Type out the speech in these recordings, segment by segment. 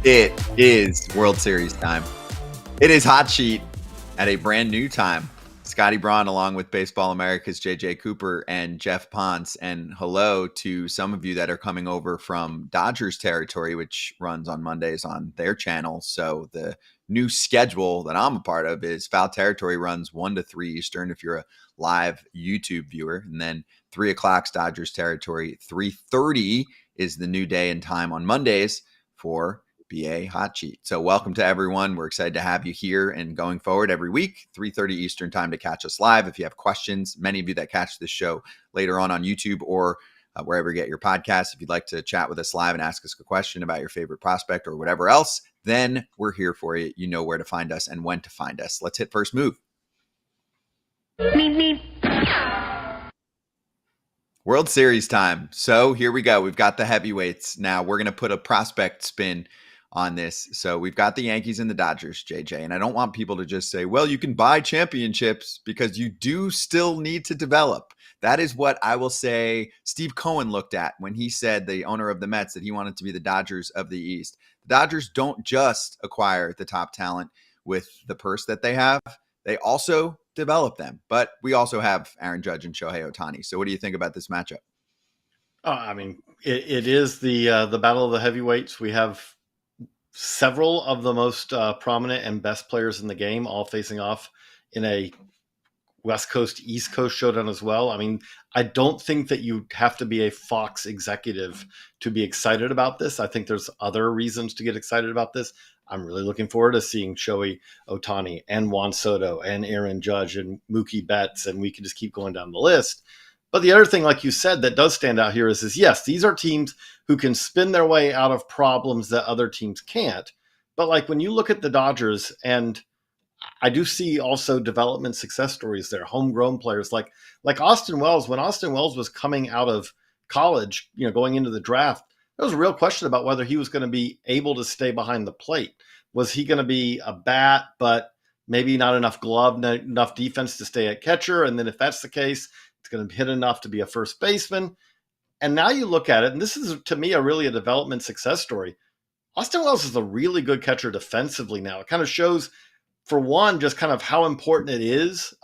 It is World Series time. It is Hot Sheet at a brand new time. Scotty Braun along with Baseball America's JJ Cooper and Geoff Pontes. And hello to some of you that are coming over from Dodgers territory, which runs on Mondays on their channel. So the new schedule that I'm a part of is Foul Territory runs 1 to 3 Eastern if you're a live YouTube viewer. And then 3 o'clock's Dodgers territory. 3:30 is the new day and time on Mondays for BA Hot Sheet. So welcome to everyone. We're excited to have you here and going forward every week, 3:30 Eastern time to catch us live. If you have questions, many of you that catch this show later on YouTube or wherever you get your podcasts, if you'd like to chat with us live and ask us a question about your favorite prospect or whatever else, then we're here for you. You know where to find us and when to find us. Let's hit first move. World Series time. So here we go. We've got the heavyweights. Now we're going to put a prospect spin on this. So we've got the Yankees and the Dodgers, JJ. And I don't want people to just say, well, you can buy championships, because you do still need to develop. That is what I will say Steve Cohen looked at when he said, the owner of the Mets, that he wanted to be the Dodgers of the East. The Dodgers don't just acquire the top talent with the purse that they have. They also develop them. But we also have Aaron Judge and Shohei Ohtani. So what do you think about this matchup? It is the battle of the heavyweights. We have several of the most prominent and best players in the game all facing off in a West Coast, East Coast showdown as well. I mean, I don't think that you have to be a Fox executive to be excited about this. I think there's other reasons to get excited about this. I'm really looking forward to seeing Shohei Ohtani and Juan Soto and Aaron Judge and Mookie Betts, and we can just keep going down the list. But the other thing, like you said, that does stand out here is yes, these are teams who can spin their way out of problems that other teams can't. But like when you look at the Dodgers, and I do see also development success stories there, homegrown players like Austin Wells. When Austin Wells was coming out of college, going into the draft, there was a real question about whether he was going to be able to stay behind the plate. Was he going to be a bat, but maybe not enough glove, not enough defense to stay at catcher? And then if that's the case, it's going to hit enough to be a first baseman. And now you look at it, and this is, to me, really a development success story. Austin Wells is a really good catcher defensively now. It kind of shows, for one, just kind of how important it is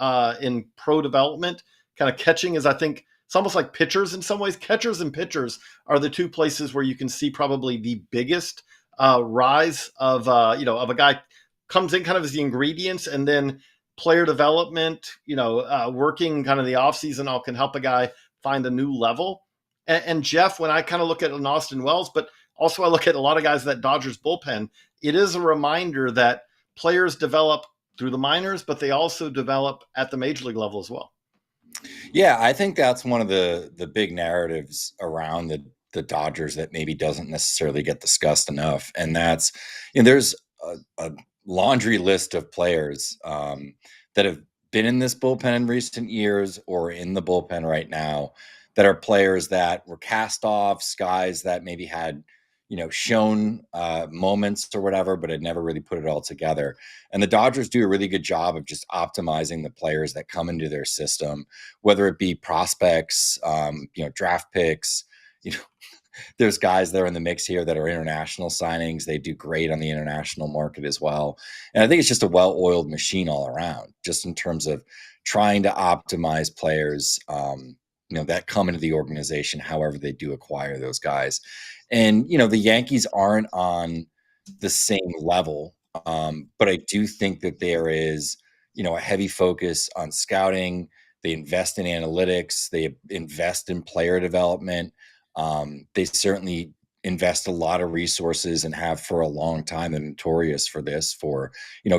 in pro development. Kind of catching is, I think, it's almost like pitchers in some ways. Catchers and pitchers are the two places where you can see probably the biggest rise of a guy comes in kind of as the ingredients, and then player development, working kind of the offseason all can help a guy find a new level. And Jeff, when I kind of look at an Austin Wells, but also I look at a lot of guys that Dodgers bullpen, it is a reminder that players develop through the minors, but they also develop at the major league level as well. Yeah, I think that's one of the big narratives around the Dodgers that maybe doesn't necessarily get discussed enough. And that's, there's a laundry list of players that have been in this bullpen in recent years or in the bullpen right now that are players that were cast-offs, guys that maybe had, shown moments or whatever, but had never really put it all together. And the Dodgers do a really good job of just optimizing the players that come into their system, whether it be prospects, draft picks. There's guys that are in the mix here that are international signings. They do great on the international market as well. And I think it's just a well-oiled machine all around, just in terms of trying to optimize players, that come into the organization, however they do acquire those guys. And, the Yankees aren't on the same level, but I do think that there is, a heavy focus on scouting. They invest in analytics. They invest in player development. They certainly invest a lot of resources and have for a long time. They're notorious for this, for,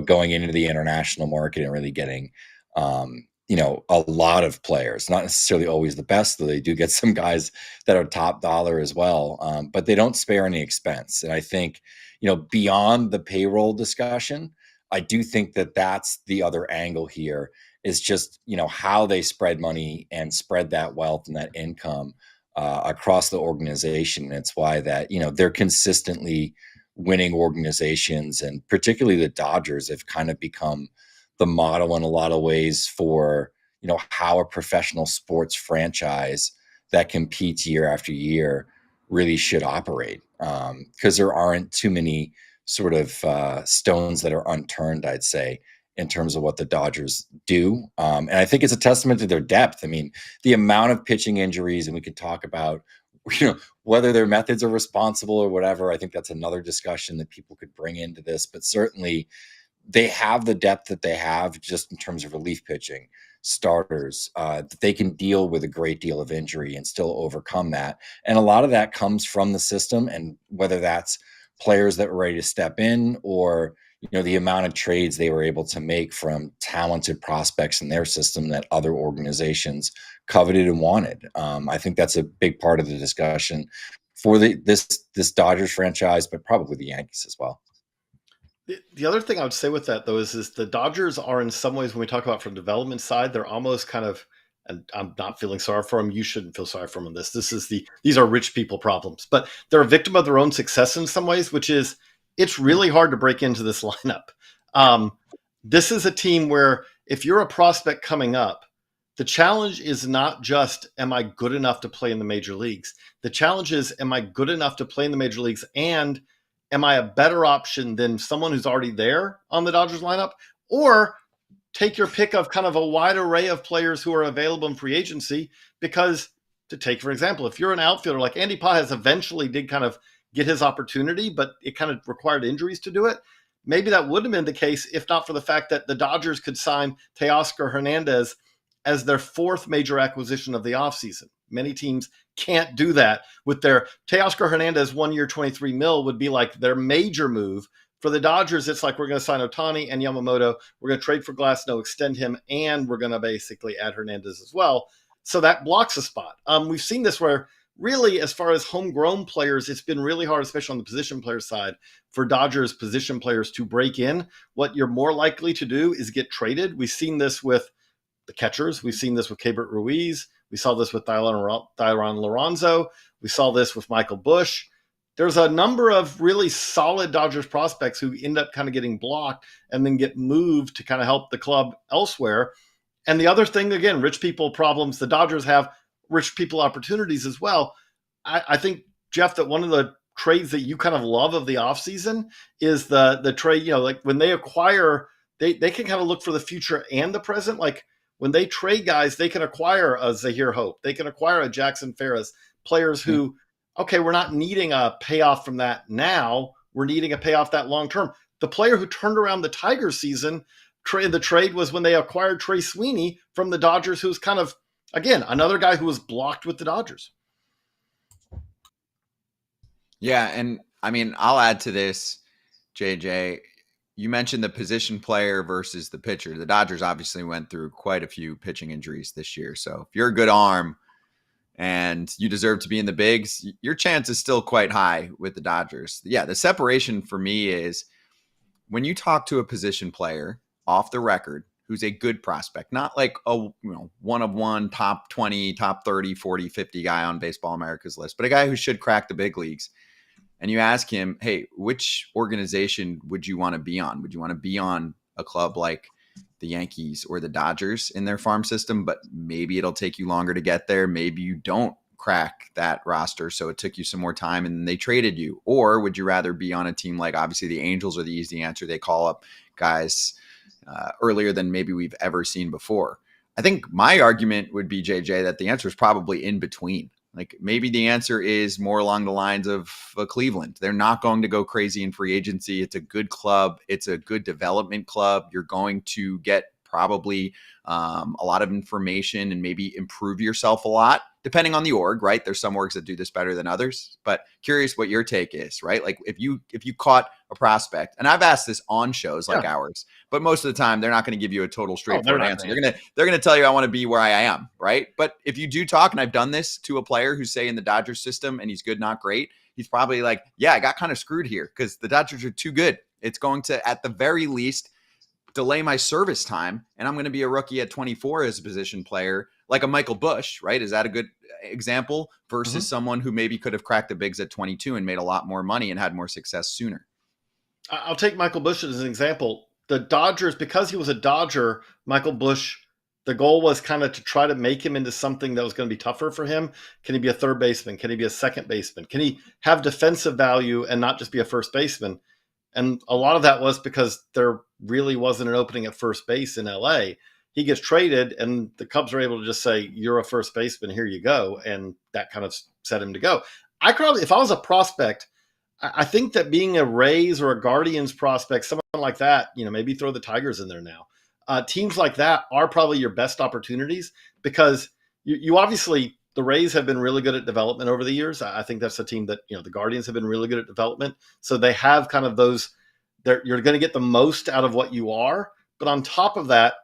going into the international market and really getting, a lot of players, not necessarily always the best, though they do get some guys that are top dollar as well. But they don't spare any expense. And I think, beyond the payroll discussion, I do think that that's the other angle here, is just, how they spread money and spread that wealth and that income across the organization. And it's why that, they're consistently winning organizations, and particularly the Dodgers have kind of become the model in a lot of ways for, how a professional sports franchise that competes year after year really should operate. Because there aren't too many sort of stones that are unturned, I'd say, in terms of what the Dodgers do. And I think it's a testament to their depth. I mean, the amount of pitching injuries, and we could talk about, whether their methods are responsible or whatever. I think that's another discussion that people could bring into this, but certainly they have the depth that they have just in terms of relief pitching, starters, that they can deal with a great deal of injury and still overcome that. And a lot of that comes from the system, and whether that's players that were ready to step in, or the amount of trades they were able to make from talented prospects in their system that other organizations coveted and wanted. I think that's a big part of the discussion for this Dodgers franchise, but probably the Yankees as well. The other thing I would say with that, though, is the Dodgers are, in some ways, when we talk about from the development side, they're almost kind of, and I'm not feeling sorry for them. You shouldn't feel sorry for them in this. These are rich people problems, but they're a victim of their own success in some ways, which is it's really hard to break into this lineup. This is a team where if you're a prospect coming up, the challenge is not just, am I good enough to play in the major leagues? The challenge is, am I good enough to play in the major leagues, and am I a better option than someone who's already there on the Dodgers lineup? Or take your pick of kind of a wide array of players who are available in free agency, because to take, for example, if you're an outfielder like Andy Pages eventually did kind of get his opportunity, but it kind of required injuries to do it. Maybe that would have been the case if not for the fact that the Dodgers could sign Teoscar Hernandez as their fourth major acquisition of the offseason. Many teams can't do that with their Teoscar Hernandez 1 year, $23 million would be like their major move. For the Dodgers, it's like, we're going to sign Ohtani and Yamamoto. We're going to trade for Glasnow, extend him, and we're going to basically add Hernandez as well. So that blocks a spot. We've seen this where really, as far as homegrown players, it's been really hard, especially on the position player side, for Dodgers position players to break in. What you're more likely to do is get traded. We've seen this with the catchers. We've seen this with Keibert Ruiz. We saw this with Thairon Lorenzo. We saw this with Michael Busch. There's a number of really solid Dodgers prospects who end up kind of getting blocked and then get moved to kind of help the club elsewhere. And the other thing, again, rich people problems. The Dodgers have rich people opportunities as well. I think, Geoff, that one of the trades that you kind of love of the offseason is the trade, like when they acquire, they can kind of look for the future and the present. Like when they trade guys, they can acquire a Zahir Hope. They can acquire a Jackson Ferris, players who, okay, we're not needing a payoff from that now. We're needing a payoff that long term. The player who turned around the Tigers season, the trade was when they acquired Trey Sweeney from the Dodgers, who's kind of, again, another guy who was blocked with the Dodgers. Yeah, and I mean, I'll add to this, JJ. You mentioned the position player versus the pitcher. The Dodgers obviously went through quite a few pitching injuries this year. So if you're a good arm and you deserve to be in the bigs, your chance is still quite high with the Dodgers. Yeah, the separation for me is when you talk to a position player off the record who's a good prospect, not like a one of one, top 20, top 30, 40, 50 guy on Baseball America's list, but a guy who should crack the big leagues. And you ask him, hey, which organization would you want to be on? Would you want to be on a club like the Yankees or the Dodgers in their farm system, but maybe it'll take you longer to get there? Maybe you don't crack that roster, so it took you some more time and they traded you. Or would you rather be on a team like, obviously the Angels are the easy answer. They call up guys earlier than maybe we've ever seen before. I think my argument would be, JJ, that the answer is probably in between. Like maybe the answer is more along the lines of Cleveland. They're not going to go crazy in free agency. It's a good club. It's a good development club. You're going to get probably a lot of information and maybe improve yourself a lot, depending on the org, right? There's some orgs that do this better than others, but curious what your take is, right? Like if you caught a prospect, and I've asked this on shows like ours, but most of the time they're not going to give you a total straightforward answer. They're going to tell you, I want to be where I am, right? But if you do talk, and I've done this to a player who's say in the Dodgers system and he's good, not great, he's probably like, yeah, I got kind of screwed here because the Dodgers are too good. It's going to, at the very least, delay my service time, and I'm going to be a rookie at 24 as a position player, like a Michael Busch, right? Is that a good example versus someone who maybe could have cracked the bigs at 22 and made a lot more money and had more success sooner? I'll take Michael Busch as an example. The Dodgers, because he was a Dodger, Michael Busch, the goal was kind of to try to make him into something that was going to be tougher for him. Can he be a third baseman? Can he be a second baseman? Can he have defensive value and not just be a first baseman? And a lot of that was because there really wasn't an opening at first base in LA. He gets traded, and the Cubs are able to just say, "You're a first baseman, here you go," and that kind of set him to go. I probably, if I was a prospect, I think that being a Rays or a Guardians prospect, someone like that, maybe throw the Tigers in there now. Teams like that are probably your best opportunities because you obviously, the Rays have been really good at development over the years. I think that's a team that, the Guardians have been really good at development. So they have kind of those, you're going to get the most out of what you are. But on top of that,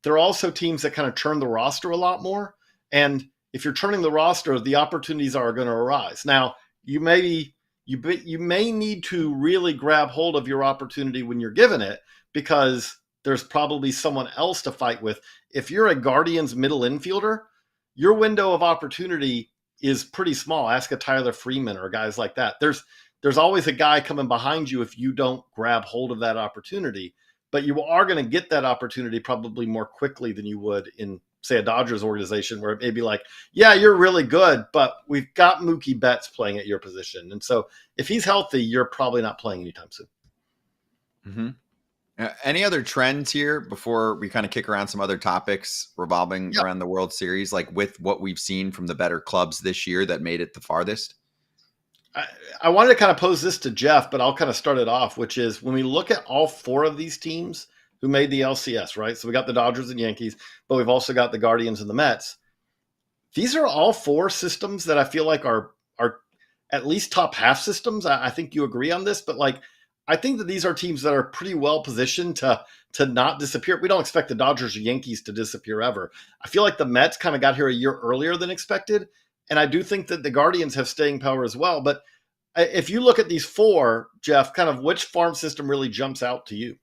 there are also teams that kind of turn the roster a lot more. And if you're turning the roster, the opportunities are going to arise. Now, you may need to really grab hold of your opportunity when you're given it, because there's probably someone else to fight with. If you're a Guardians middle infielder, your window of opportunity is pretty small. Ask a Tyler Freeman or guys like that. There's always a guy coming behind you if you don't grab hold of that opportunity. But you are going to get that opportunity probably more quickly than you would in, say, a Dodgers organization, where it may be like, yeah, you're really good, but we've got Mookie Betts playing at your position. And so if he's healthy, you're probably not playing anytime soon. Mm-hmm. Any other trends here before we kind of kick around some other topics revolving around the World Series, like with what we've seen from the better clubs this year that made it the farthest? I wanted to kind of pose this to Geoff, but I'll kind of start it off, which is when we look at all four of these teams who made the LCS, right? So we got the Dodgers and Yankees, but we've also got the Guardians and the Mets. These are all four systems that I feel like are at least top half systems. I think you agree on this, but like, I think that these are teams that are pretty well positioned to not disappear. We don't expect the Dodgers or Yankees to disappear ever. I feel like the Mets kind of got here a year earlier than expected. And I do think that the Guardians have staying power as well. But if you look at these four, Geoff, kind of which farm system really jumps out to you?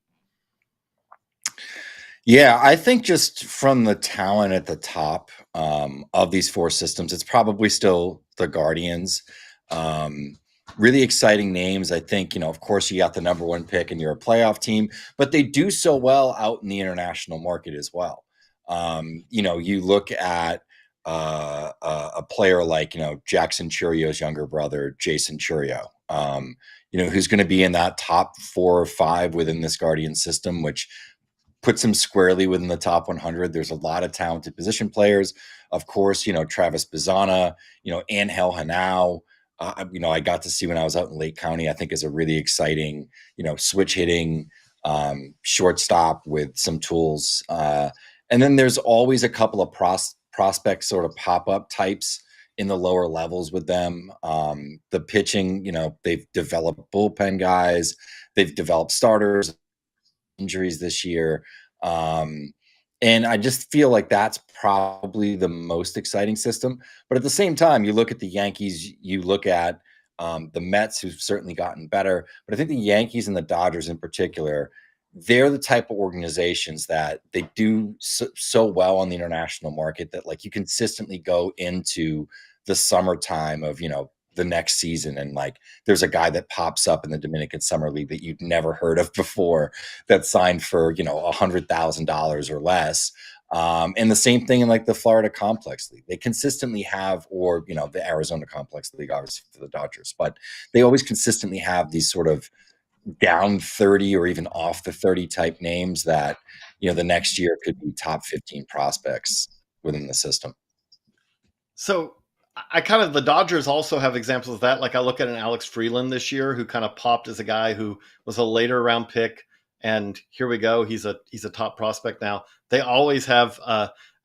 Yeah, I think just from the talent at the top of these four systems, it's probably still the Guardians. Really exciting names. I think, of course, you got the number one pick and you're a playoff team, but they do so well out in the international market as well. You look at a player like, Jackson Churio's younger brother, Jason Churio, who's going to be in that top 4 or 5 within this Guardian system, which puts him squarely within the top 100. There's a lot of talented position players. Of course, Travis Bazana, Angel Hanao, I got to see when I was out in Lake County, I think is a really exciting, switch hitting shortstop with some tools. And then there's always a couple of prospect sort of pop-up types in the lower levels with them. The pitching, they've developed bullpen guys. They've developed starters, injuries this year. And I just feel like that's probably the most exciting system. But at the same time, you look at the Yankees, you look at the Mets, who've certainly gotten better. But I think the Yankees and the Dodgers in particular, they're the type of organizations that they do so well on the international market that like you consistently go into the summertime of, the next season. And like, there's a guy that pops up in the Dominican Summer League that you'd never heard of before that signed for, $100,000 or less. And the same thing in like the Florida Complex League. They consistently have, or, the Arizona Complex League, obviously for the Dodgers, but they always consistently have these sort of down 30 or even off the 30 type names that, the next year could be top 15 prospects within the system. So the Dodgers also have examples of that. Like I look at an Alex Freeland this year, who kind of popped as a guy who was a later round pick. And here we go. He's a top prospect now. They always have,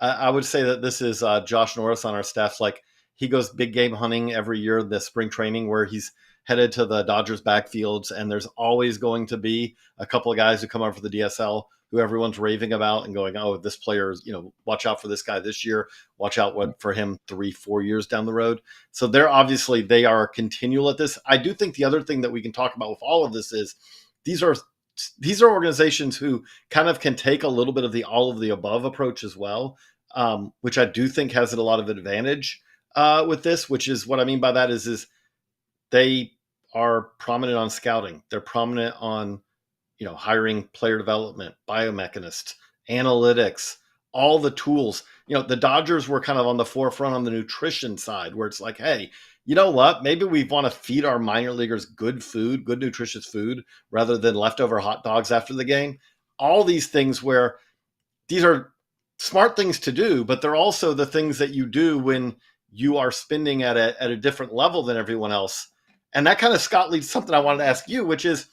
I would say that this is Josh Norris on our staff. Like he goes big game hunting every year, the spring training, where he's headed to the Dodgers backfields. And there's always going to be a couple of guys who come up for the DSL who everyone's raving about and going, oh, this player is, watch out for this guy this year. Watch out for him 3-4 years down the road. So they are continual at this. I do think the other thing that we can talk about with all of this is these are organizations who kind of can take a little bit of the all of the above approach as well, which I do think has a lot of advantage with this, which is what I mean by that is they are prominent on scouting. They're prominent on, hiring player development, biomechanists, analytics, all the tools. The Dodgers were kind of on the forefront on the nutrition side, where it's like, hey, you know what? Maybe we want to feed our minor leaguers good food, good nutritious food, rather than leftover hot dogs after the game. All these things where these are smart things to do, but they're also the things that you do when you are spending at a different level than everyone else. And that kind of, Scott, leads to something I wanted to ask you, which is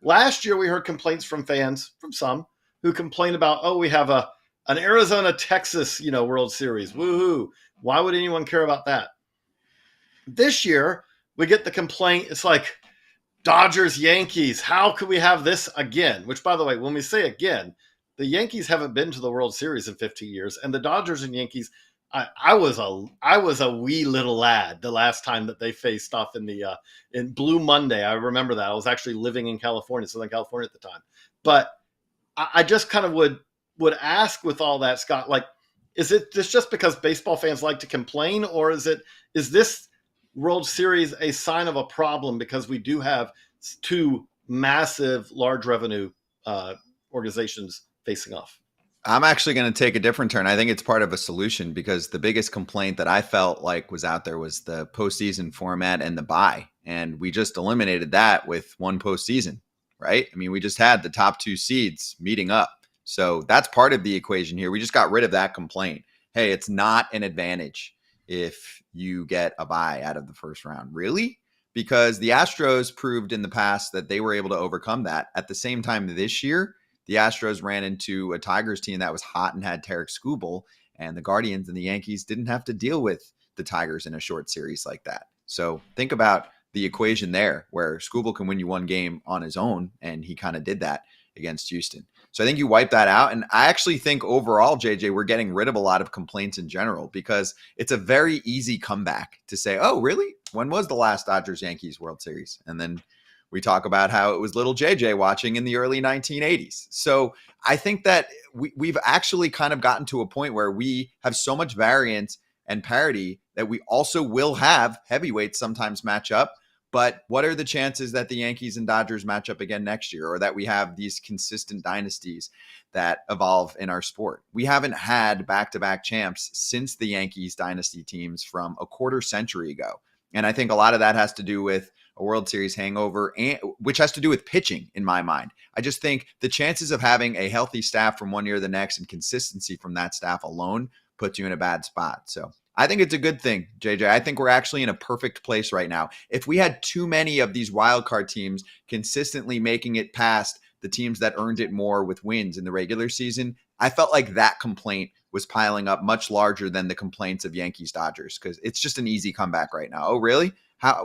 last year we heard complaints from fans, from some, who complained about, oh, we have an Arizona, Texas, World Series. Woohoo. Why would anyone care about that? This year, we get the complaint. It's like Dodgers, Yankees. How could we have this again? Which, by the way, when we say again, the Yankees haven't been to the World Series in 15 years, and the Dodgers and Yankees. I was a wee little lad the last time that they faced off in Blue Monday. I remember that. I was actually living in California, Southern California at the time. But I just kind of would ask, with all that, Scott, like, is it this just because baseball fans like to complain, or is this World Series a sign of a problem because we do have two massive, large revenue organizations facing off? I'm actually going to take a different turn. I think it's part of a solution, because the biggest complaint that I felt like was out there was the postseason format and the bye. And we just eliminated that with one postseason, right? I mean, we just had the top two seeds meeting up. So that's part of the equation here. We just got rid of that complaint. Hey, it's not an advantage if you get a bye out of the first round. Really? Because the Astros proved in the past that they were able to overcome that. At the same time, this year, the Astros ran into a Tigers team that was hot and had Tarek Skubal, and the Guardians and the Yankees didn't have to deal with the Tigers in a short series like that. So think about the equation there, where Skubal can win you one game on his own, and he kind of did that against Houston. So I think you wipe that out. And I actually think overall, JJ, we're getting rid of a lot of complaints in general, because it's a very easy comeback to say, oh, really? When was the last Dodgers-Yankees World Series? And then we talk about how it was little JJ watching in the early 1980s. So I think that we've actually kind of gotten to a point where we have so much variance and parity that we also will have heavyweights sometimes match up. But what are the chances that the Yankees and Dodgers match up again next year, or that we have these consistent dynasties that evolve in our sport? We haven't had back-to-back champs since the Yankees dynasty teams from a quarter century ago. And I think a lot of that has to do with a World Series hangover, and which has to do with pitching in my mind. I just think the chances of having a healthy staff from one year to the next and consistency from that staff alone puts you in a bad spot. So I think it's a good thing, JJ. I think we're actually in a perfect place right now. If we had too many of these wildcard teams consistently making it past the teams that earned it more with wins in the regular season, I felt like that complaint was piling up much larger than the complaints of Yankees Dodgers, because it's just an easy comeback right now. Oh, really?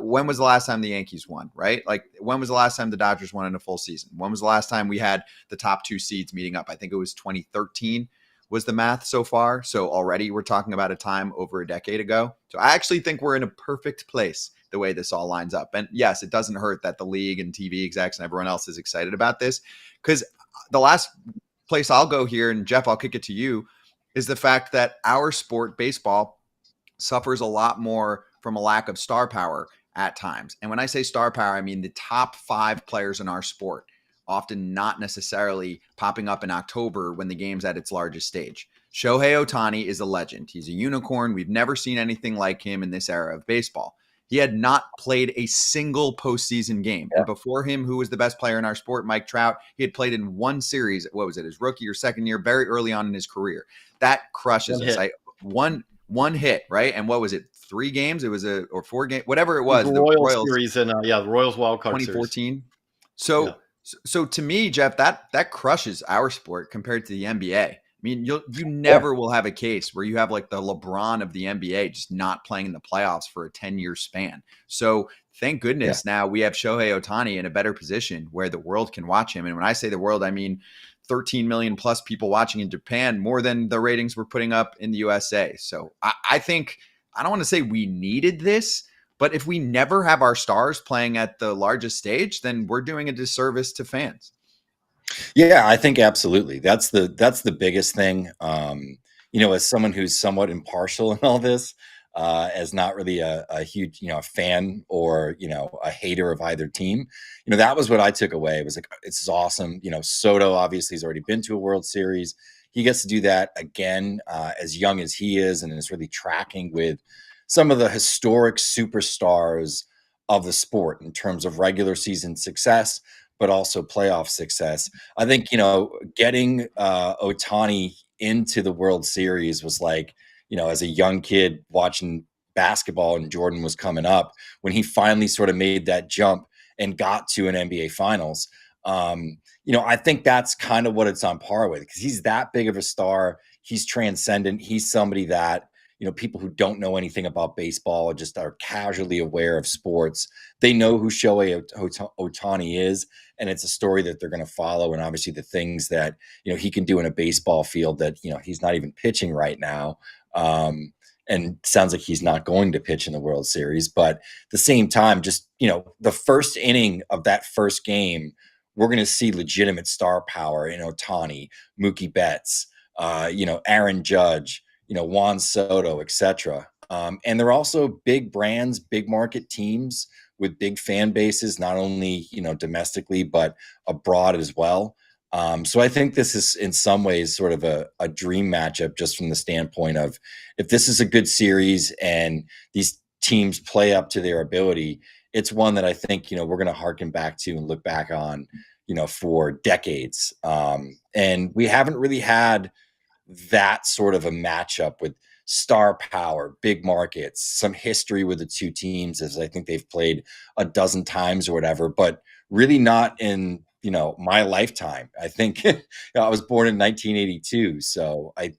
When was the last time the Yankees won, right? Like, when was the last time the Dodgers won in a full season? When was the last time we had the top two seeds meeting up? I think it was 2013 was the math so far. So already we're talking about a time over a decade ago. So I actually think we're in a perfect place the way this all lines up. And yes, it doesn't hurt that the league and TV execs and everyone else is excited about this, because the last place I'll go here, and Geoff, I'll kick it to you, is the fact that our sport, baseball, suffers a lot more from a lack of star power at times. And when I say star power, I mean the top 5 players in our sport, often not necessarily popping up in October when the game's at its largest stage. Shohei Ohtani is a legend. He's a unicorn. We've never seen anything like him in this era of baseball. He had not played a single postseason game. Yeah. And before him, who was the best player in our sport? Mike Trout. He had played in one series. What was it? His rookie or second year, very early on in his career. That crushes us. One hit, right? And what was it? 3 games? It was or 4 games, whatever it was. The Royals series and the Royals wild card 2014. Series. So to me, Geoff, that crushes our sport compared to the NBA. I mean, you never will have a case where you have like the LeBron of the NBA just not playing in the playoffs for a 10-year span. So thank goodness now we have Shohei Ohtani in a better position where the world can watch him. And when I say the world, I mean 13 million plus people watching in Japan, more than the ratings we're putting up in the USA. So I think, I don't want to say we needed this, but if we never have our stars playing at the largest stage, then we're doing a disservice to fans. Yeah, I think absolutely. That's the biggest thing. As someone who's somewhat impartial in all this, as not really a huge, fan or, a hater of either team, that was what I took away. It was like, this is awesome. Soto obviously has already been to a World Series. He gets to do that again, as young as he is, and is really tracking with some of the historic superstars of the sport in terms of regular season success, but also playoff success. I think, getting Ohtani into the World Series was like, as a young kid watching basketball and Jordan was coming up, when he finally sort of made that jump and got to an NBA Finals. I think that's kind of what it's on par with, because he's that big of a star. He's transcendent. He's somebody that, people who don't know anything about baseball just are casually aware of sports. They know who Shohei Ohtani is, and it's a story that they're going to follow. And obviously the things that, he can do in a baseball field that, he's not even pitching right now. And sounds like he's not going to pitch in the World Series. But at the same time, just, the first inning of that first game, we're going to see legitimate star power in Ohtani, Mookie Betts, Aaron Judge, Juan Soto, etc. And they're also big brands, big market teams with big fan bases, not only, domestically, but abroad as well. So I think this is in some ways sort of a dream matchup, just from the standpoint of, if this is a good series and these teams play up to their ability, it's one that I think, we're going to harken back to and look back on, for decades. And we haven't really had that sort of a matchup with star power, big markets, some history with the two teams, as I think they've played a dozen times or whatever, but really not in, my lifetime. I think I was born in 1982, so I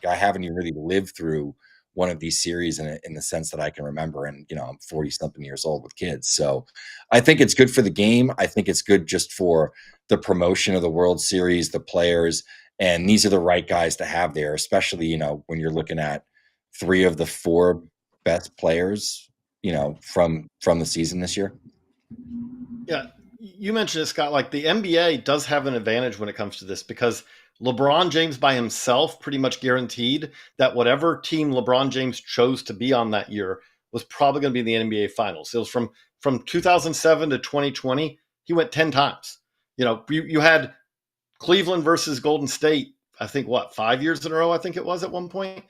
haven't even really lived through one of these series in the sense that I can remember. And, I'm 40 something years old with kids. So I think it's good for the game. I think it's good just for the promotion of the World Series, the players, and these are the right guys to have there, especially, when you're looking at 3 of the 4 best players, from the season this year. Yeah. You mentioned it, Scott, like the NBA does have an advantage when it comes to this, because LeBron James by himself pretty much guaranteed that whatever team LeBron James chose to be on that year was probably going to be in the NBA Finals. It was from 2007 to 2020, he went 10 times. You had Cleveland versus Golden State, I think, 5 years in a row, I think it was at one point.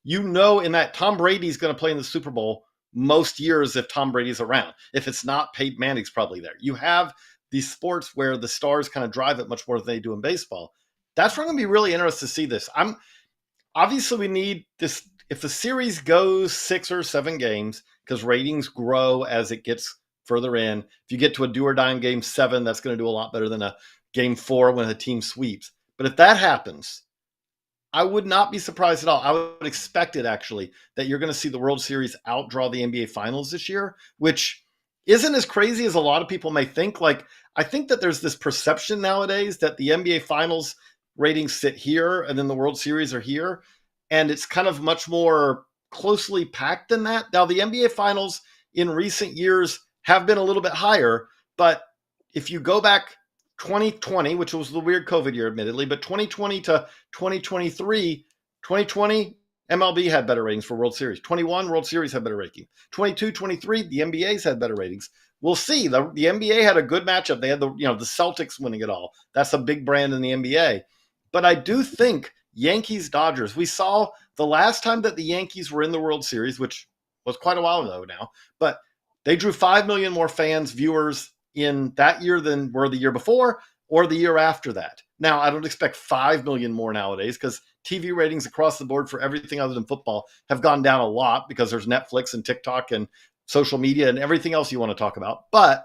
In that Tom Brady's going to play in the Super Bowl most years if Tom Brady's around. If it's not, Peyton Manning's probably there. You have these sports where the stars kind of drive it much more than they do in baseball. That's where I'm going to be really interested to see this. Obviously, we need this. If the series goes 6 or 7 games, because ratings grow as it gets further in. If you get to a do or die in game 7, that's going to do a lot better than a game 4 when a team sweeps. But if that happens, I would not be surprised at all. I would expect it, actually, that you're going to see the World Series outdraw the NBA Finals this year, which isn't as crazy as a lot of people may think. Like, I think that there's this perception nowadays that the NBA Finals ratings sit here and then the World Series are here. And it's kind of much more closely packed than that. Now, the NBA Finals in recent years have been a little bit higher, but if you go back 2020, which was the weird COVID year, admittedly, but 2020 to 2023, 2020, MLB had better ratings for World Series. 21, World Series had better ratings. 22, 23, the NBA's had better ratings. We'll see. The NBA had a good matchup. They had the Celtics winning it all. That's a big brand in the NBA. But I do think Yankees-Dodgers, we saw the last time that the Yankees were in the World Series, which was quite a while ago now, but they drew 5 million more fans, viewers in that year than were the year before or the year after that. Now, I don't expect 5 million more nowadays, because TV ratings across the board for everything other than football have gone down a lot, because there's Netflix and TikTok and social media and everything else you want to talk about. But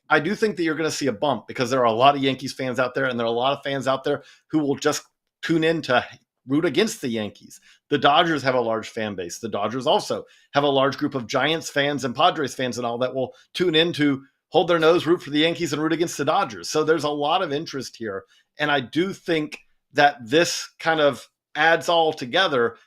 I do think that you're going to see a bump, because there are a lot of Yankees fans out there, and there are a lot of fans out there who will just tune in to root against the Yankees. The Dodgers have a large fan base. The Dodgers also have a large group of Giants fans and Padres fans and all that will tune in to hold their nose, root for the Yankees, and root against the Dodgers. So there's a lot of interest here. And I do think that this kind of adds all together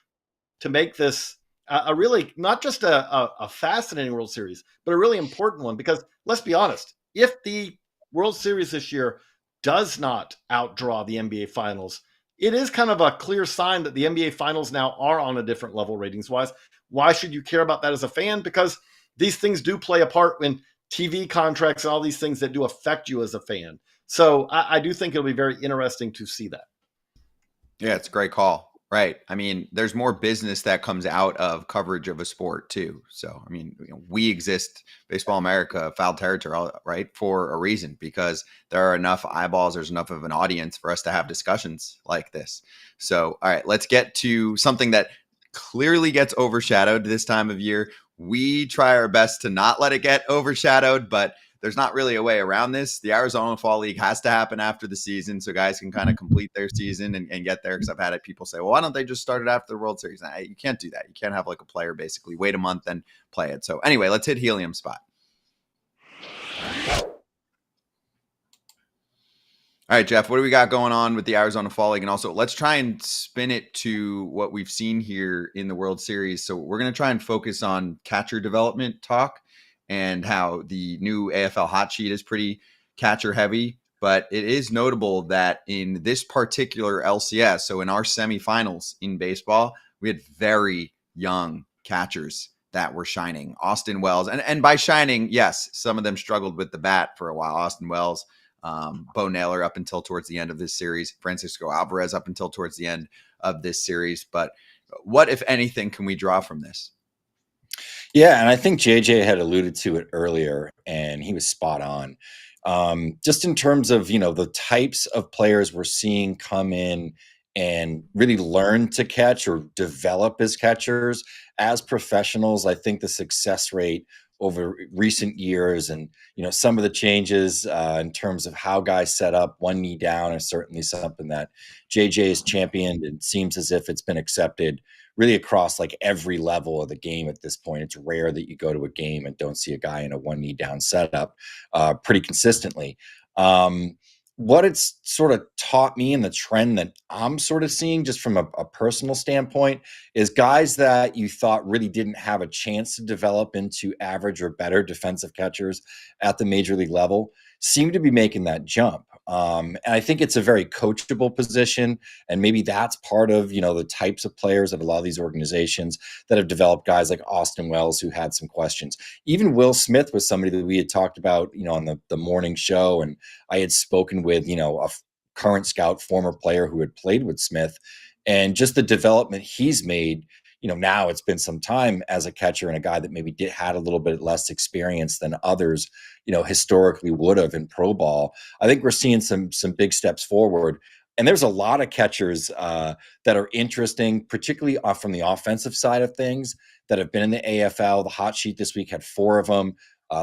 to make this a really, not just a fascinating World Series, but a really important one. Because let's be honest, if the World Series this year does not outdraw the NBA Finals, it is kind of a clear sign that the NBA Finals now are on a different level ratings-wise. Why should you care about that as a fan? Because these things do play a part when TV contracts and all these things that do affect you as a fan. So I do think it'll be very interesting to see that. Yeah, it's a great call. Right. I mean, there's more business that comes out of coverage of a sport too. So, I mean, we exist, Baseball America, foul territory, right, for a reason, because there are enough eyeballs, there's enough of an audience for us to have discussions like this. So, all right, let's get to something that clearly gets overshadowed this time of year. We try our best to not let it get overshadowed, but there's not really a way around this. The Arizona Fall League has to happen after the season so guys can kind of complete their season and get there. Because I've had people say, well, why don't they just start it after the World Series? Nah, you can't do that. You can't have like a player basically wait a month and play it. So anyway, let's hit helium spot. All right, Geoff, what do we got going on with the Arizona Fall League? And also, let's try and spin it to what we've seen here in the World Series. So we're going to try and focus on catcher development talk and how the new AFL hot sheet is pretty catcher heavy. But it is notable that in this particular LCS, so in our semifinals in baseball, we had very young catchers that were shining. Austin Wells, and by shining, yes, some of them struggled with the bat for a while. Austin Wells, Bo Naylor up until towards the end of this series, Francisco Alvarez up until towards the end of this series. But what, if anything, can we draw from this? Yeah, and I think JJ had alluded to it earlier, and he was spot on. Just in terms of, the types of players we're seeing come in and really learn to catch or develop as catchers, as professionals, I think the success rate over recent years and, some of the changes in terms of how guys set up one knee down is certainly something that JJ has championed and seems as if it's been accepted really across like every level of the game at this point. It's rare that you go to a game and don't see a guy in a one knee down setup pretty consistently. What it's sort of taught me and the trend that I'm sort of seeing just from a personal standpoint is guys that you thought really didn't have a chance to develop into average or better defensive catchers at the major league level seem to be making that jump. And I think it's a very coachable position. And maybe that's part of, the types of players at a lot of these organizations that have developed guys like Austin Wells, who had some questions. Even Will Smith was somebody that we had talked about, on the morning show. And I had spoken with, a current scout, former player who had played with Smith, and just the development he's made. Now it's been some time as a catcher and a guy that maybe had a little bit less experience than others, historically would have in pro ball. I think we're seeing some big steps forward. And there's a lot of catchers that are interesting, particularly from the offensive side of things, that have been in the AFL. The hot sheet this week had 4 of them,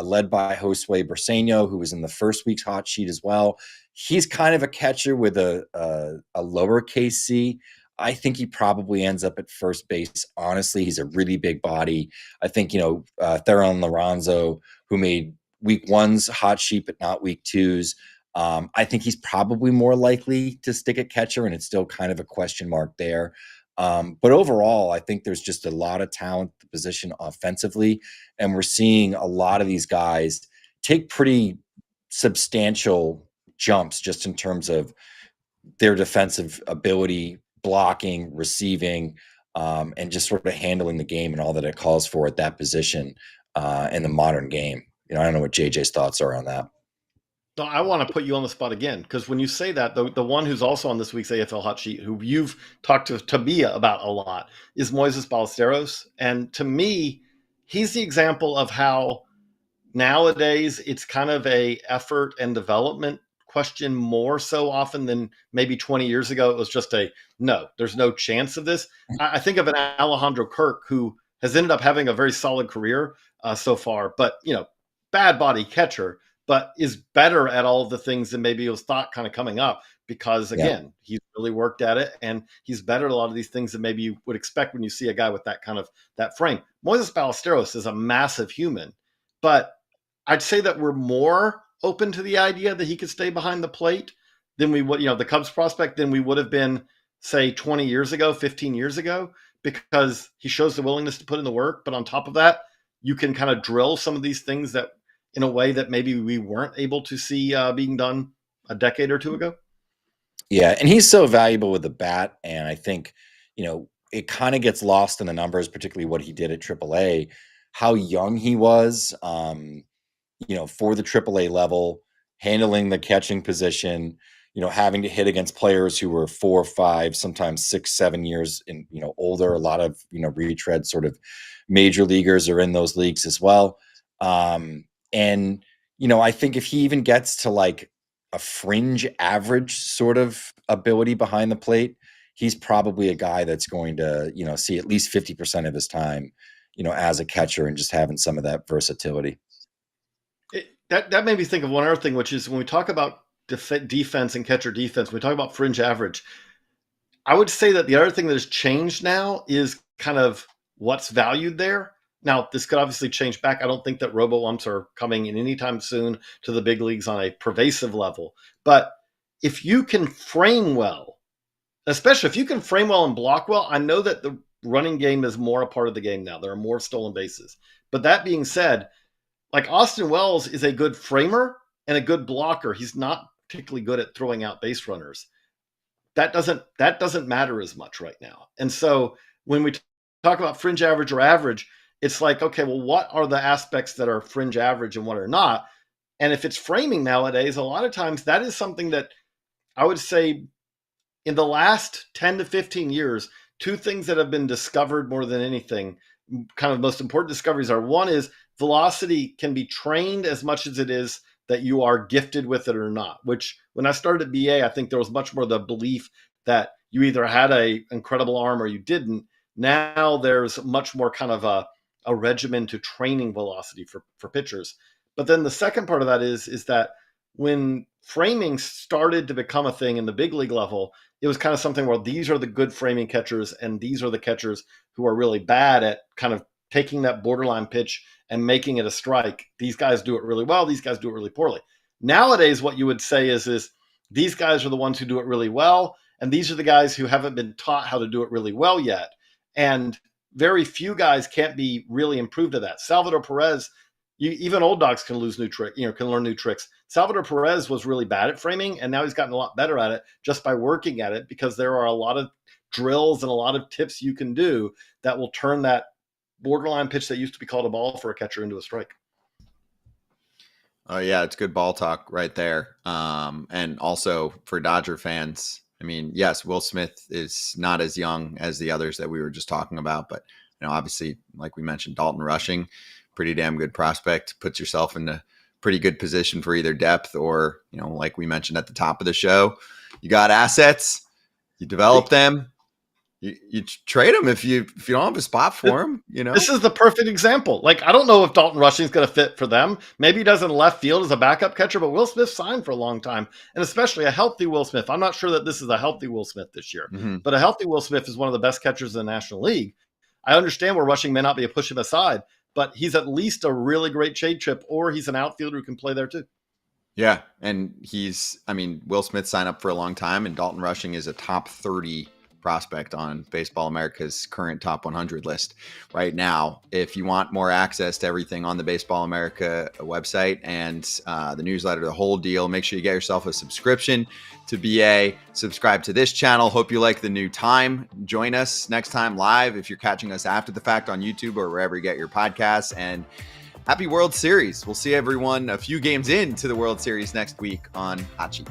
led by Josue Briseño, who was in the first week's hot sheet as well. He's kind of a catcher with a lowercase c. I think he probably ends up at first base. Honestly, he's a really big body. I think, Theron Lorenzo, who made week 1's hot sheet, but not week 2's. I think he's probably more likely to stick at catcher, and it's still kind of a question mark there. But overall, I think there's just a lot of talent at the position offensively, and we're seeing a lot of these guys take pretty substantial jumps just in terms of their defensive ability, blocking, receiving, and just sort of handling the game and all that it calls for at that position in the modern game. I don't know what JJ's thoughts are on that. No, I want to put you on the spot again, because when you say that, the one who's also on this week's AFL hot sheet, who you've talked to Tabia about a lot, is Moises Ballesteros. And to me, he's the example of how nowadays it's kind of a effort and development question more so often than maybe 20 years ago. It was just no, there's no chance of this. I think of an Alejandro Kirk, who has ended up having a very solid career so far, but, bad body catcher, but is better at all of the things than maybe it was thought kind of coming up, because again, he's really worked at it, and he's better at a lot of these things that maybe you would expect when you see a guy with that kind of that frame. Moises Ballesteros is a massive human, but I'd say that we're more open to the idea that he could stay behind the plate than we would, the Cubs prospect, than we would have been, say, 20 years ago, 15 years ago, because he shows the willingness to put in the work. But on top of that, you can kind of drill some of these things that in a way that maybe we weren't able to see being done a decade or two ago. Yeah, and he's so valuable with the bat, and I think, it kind of gets lost in the numbers, particularly what he did at AAA, how young he was, for the AAA level, handling the catching position. having to hit against players who were 4, 5, sometimes 6, 7 years in, older. A lot of, retread sort of major leaguers are in those leagues as well. And, I think if he even gets to like a fringe average sort of ability behind the plate, he's probably a guy that's going to, see at least 50% of his time, as a catcher and just having some of that versatility. That made me think of one other thing, which is when we talk about defense and catcher defense, when we talk about fringe average, I would say that the other thing that has changed now is kind of what's valued there. Now, this could obviously change back. I don't think that robo-umps are coming in anytime soon to the big leagues on a pervasive level. But if you can frame well, especially if you can frame well and block well, I know that the running game is more a part of the game now. There are more stolen bases. But that being said, like Austin Wells is a good framer and a good blocker. He's not particularly good at throwing out base runners. That doesn't matter as much right now. And so when we talk about fringe average or average, it's like, okay, well, what are the aspects that are fringe average and what are not? And if it's framing nowadays, a lot of times that is something that I would say in the last 10 to 15 years, two things that have been discovered more than anything, kind of most important discoveries are, one is velocity can be trained as much as it is that you are gifted with it or not, which when I started at BA, I think there was much more the belief that you either had an incredible arm or you didn't. Now there's much more kind of a regimen to training velocity for pitchers. But then the second part of that is that when framing started to become a thing in the big league level, it was kind of something where these are the good framing catchers and these are the catchers who are really bad at kind of taking that borderline pitch and making it a strike. These guys do it really well. These guys do it really poorly. Nowadays, what you would say is these guys are the ones who do it really well. And these are the guys who haven't been taught how to do it really well yet. And very few guys can't be really improved at that. Salvador Perez, even old dogs can learn new tricks. Salvador Perez was really bad at framing, and now he's gotten a lot better at it just by working at it, because there are a lot of drills and a lot of tips you can do that will turn that borderline pitch that used to be called a ball for a catcher into a strike. Oh yeah, it's good ball talk right there. And also for Dodger fans, I mean, yes, Will Smith is not as young as the others that we were just talking about, but obviously, like we mentioned, Dalton Rushing, pretty damn good prospect, puts yourself in a pretty good position for either depth or, like we mentioned at the top of the show, you got assets, you develop them. You trade him if you don't have a spot for him, This is the perfect example. Like, I don't know if Dalton Rushing is going to fit for them. Maybe he does in left field as a backup catcher, but Will Smith signed for a long time, and especially a healthy Will Smith. I'm not sure that this is a healthy Will Smith this year, but a healthy Will Smith is one of the best catchers in the National League. I understand where Rushing may not be a push him aside, but he's at least a really great shade trip, or he's an outfielder who can play there too. Yeah, and Will Smith signed up for a long time, and Dalton Rushing is a top 30 prospect on Baseball America's current top 100 list right now. If you want more access to everything on the Baseball America website and the newsletter, the whole deal, make sure you get yourself a subscription to BA. Subscribe to this channel. Hope you like the new time. Join us next time live if you're catching us after the fact on YouTube or wherever you get your podcasts. And happy World Series. We'll see everyone a few games into the World Series next week on Hot Sheet.